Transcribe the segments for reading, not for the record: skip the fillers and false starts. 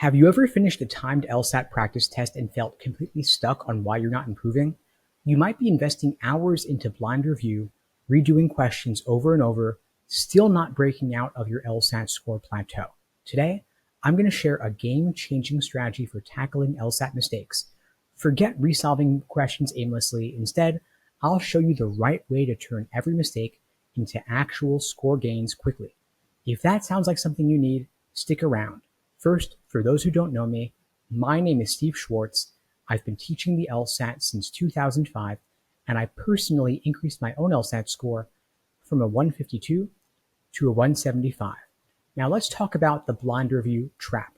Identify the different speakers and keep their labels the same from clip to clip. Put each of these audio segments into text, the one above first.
Speaker 1: Have you ever finished a timed LSAT practice test and felt completely stuck on why you're not improving? You might be investing hours into blind review, redoing questions over and over, still not breaking out of your LSAT score plateau. Today, I'm going to share a game-changing strategy for tackling LSAT mistakes. Forget resolving questions aimlessly. Instead, I'll show you the right way to turn every mistake into actual score gains quickly. If that sounds like something you need, stick around. First, for those who don't know me, my name is Steve Schwartz. I've been teaching the LSAT since 2005, and I personally increased my own LSAT score from a 152 to a 175. Now let's talk about the blind review trap.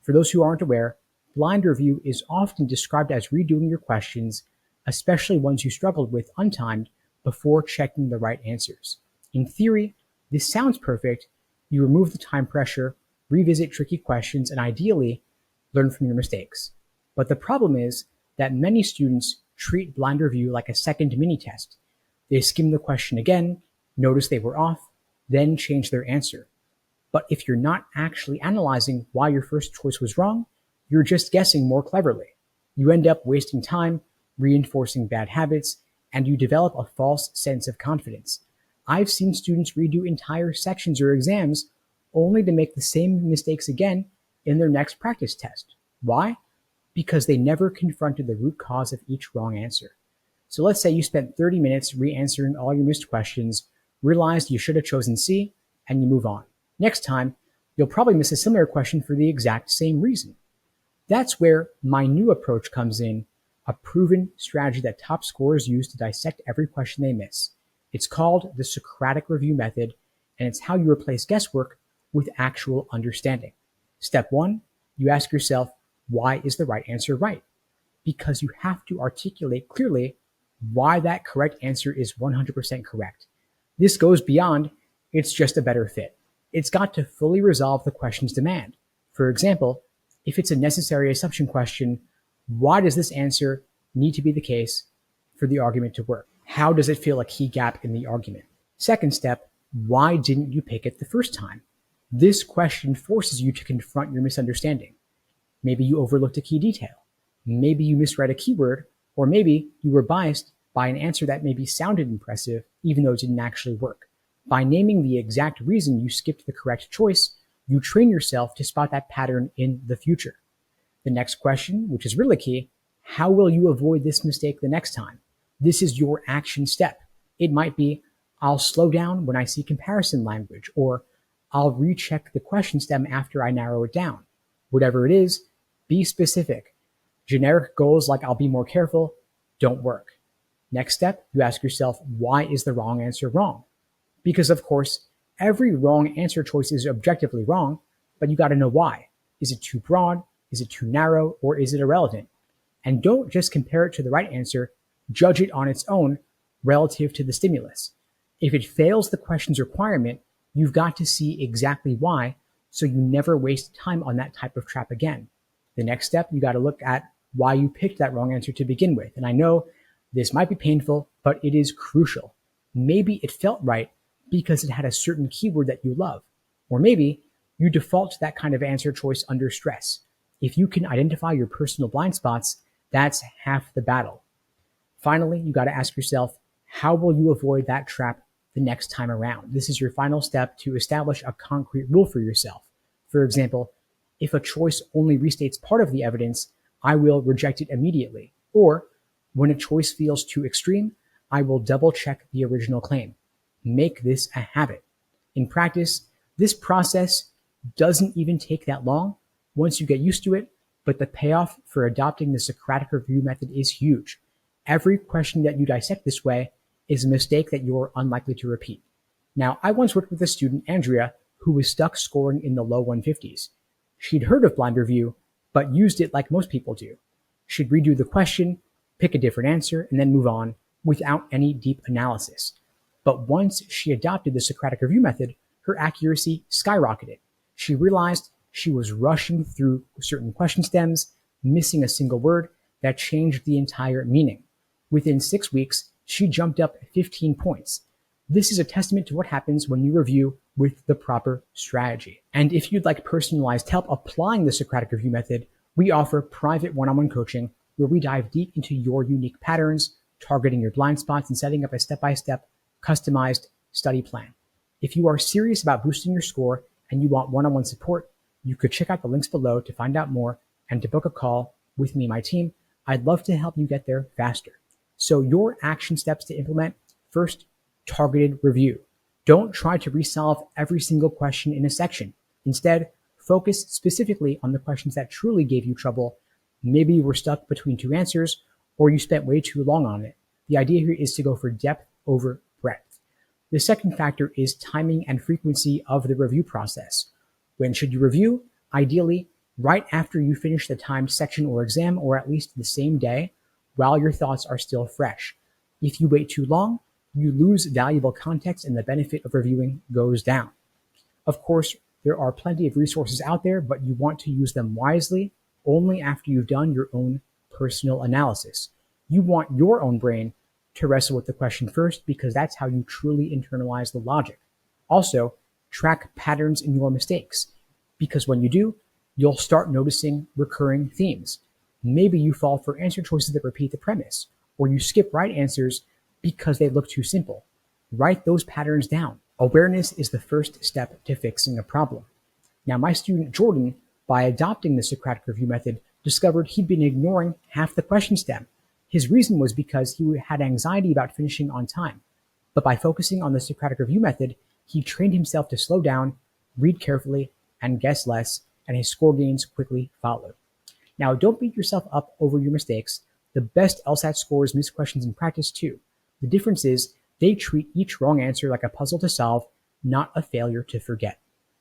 Speaker 1: For those who aren't aware, blind review is often described as redoing your questions, especially ones you struggled with untimed, before checking the right answers. In theory, this sounds perfect. You remove the time pressure, revisit tricky questions, and ideally, learn from your mistakes. But the problem is that many students treat blind review like a second mini-test. They skim the question again, notice they were off, then change their answer. But if you're not actually analyzing why your first choice was wrong, you're just guessing more cleverly. You end up wasting time, reinforcing bad habits, and you develop a false sense of confidence. I've seen students redo entire sections or exams only to make the same mistakes again in their next practice test. Why? Because they never confronted the root cause of each wrong answer. So let's say you spent 30 minutes re-answering all your missed questions, realized you should have chosen C, and you move on. Next time, you'll probably miss a similar question for the exact same reason. That's where my new approach comes in, a proven strategy that top scorers use to dissect every question they miss. It's called the Socratic review method, and it's how you replace guesswork with actual understanding. Step 1, you ask yourself, why is the right answer right? Because you have to articulate clearly why that correct answer is 100% correct. This goes beyond, it's just a better fit. It's got to fully resolve the question's demand. For example, if it's a necessary assumption question, why does this answer need to be the case for the argument to work? How does it fill a key gap in the argument? Second step, why didn't you pick it the first time? This question forces you to confront your misunderstanding. Maybe you overlooked a key detail. Maybe you misread a keyword, or maybe you were biased by an answer that maybe sounded impressive, even though it didn't actually work. By naming the exact reason you skipped the correct choice, you train yourself to spot that pattern in the future. The next question, which is really key, how will you avoid this mistake the next time? This is your action step. It might be, I'll slow down when I see comparison language, or I'll recheck the question stem after I narrow it down. Whatever it is, be specific. Generic goals like I'll be more careful don't work. Next step, you ask yourself, why is the wrong answer wrong? Because of course, every wrong answer choice is objectively wrong, but you gotta know why. Is it too broad? Is it too narrow? Or is it irrelevant? And don't just compare it to the right answer, judge it on its own relative to the stimulus. If it fails the question's requirement, you've got to see exactly why, so you never waste time on that type of trap again. The next step, you got to look at why you picked that wrong answer to begin with. And I know this might be painful, but it is crucial. Maybe it felt right because it had a certain keyword that you love. Or maybe you default to that kind of answer choice under stress. If you can identify your personal blind spots, that's half the battle. Finally, you got to ask yourself, how will you avoid that trap the next time around? This is your final step to establish a concrete rule for yourself. For example, if a choice only restates part of the evidence, I will reject it immediately. Or when a choice feels too extreme, I will double check the original claim. Make this a habit. In practice, this process doesn't even take that long once you get used to it, but the payoff for adopting the Socratic review method is huge. Every question that you dissect this way is a mistake that you're unlikely to repeat. Now, I once worked with a student, Andrea, who was stuck scoring in the low 150s. She'd heard of blind review, but used it like most people do. She'd redo the question, pick a different answer, and then move on without any deep analysis. But once she adopted the Socratic review method, her accuracy skyrocketed. She realized she was rushing through certain question stems, missing a single word that changed the entire meaning. Within 6 weeks, she jumped up 15 points. This is a testament to what happens when you review with the proper strategy. And if you'd like personalized help applying the Socratic review method, we offer private one-on-one coaching where we dive deep into your unique patterns, targeting your blind spots, and setting up a step-by-step customized study plan. If you are serious about boosting your score and you want one-on-one support, you could check out the links below to find out more and to book a call with me and my team. I'd love to help you get there faster. So your action steps to implement: first, targeted review. Don't try to resolve every single question in a section. Instead, focus specifically on the questions that truly gave you trouble. Maybe you were stuck between two answers, or you spent way too long on it. The idea here is to go for depth over breadth. The second factor is timing and frequency of the review process. When should you review? Ideally, right after you finish the timed section or exam, or at least the same day, while your thoughts are still fresh. If you wait too long, you lose valuable context and the benefit of reviewing goes down. Of course, there are plenty of resources out there, but you want to use them wisely only after you've done your own personal analysis. You want your own brain to wrestle with the question first, because that's how you truly internalize the logic. Also, track patterns in your mistakes, because when you do, you'll start noticing recurring themes. Maybe you fall for answer choices that repeat the premise, or you skip right answers because they look too simple. Write those patterns down. Awareness is the first step to fixing a problem. Now, my student Jordan, by adopting the Socratic review method, discovered he'd been ignoring half the question stem. His reason was because he had anxiety about finishing on time. But by focusing on the Socratic review method, he trained himself to slow down, read carefully, and guess less, and his score gains quickly followed. Now, don't beat yourself up over your mistakes. The best LSAT scorers miss questions in practice too. The difference is they treat each wrong answer like a puzzle to solve, not a failure to forget.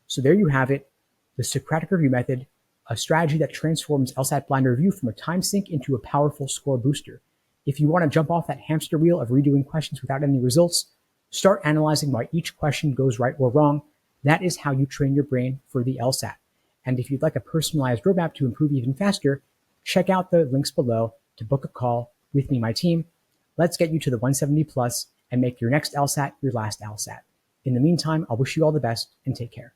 Speaker 1: So there you have it, the Socratic review method, a strategy that transforms LSAT blind review from a time sink into a powerful score booster. If you want to jump off that hamster wheel of redoing questions without any results, start analyzing why each question goes right or wrong. That is how you train your brain for the LSAT. And if you'd like a personalized roadmap to improve even faster, check out the links below to book a call with me and my team. Let's get you to the 170 plus and make your next LSAT your last LSAT. In the meantime, I'll wish you all the best and take care.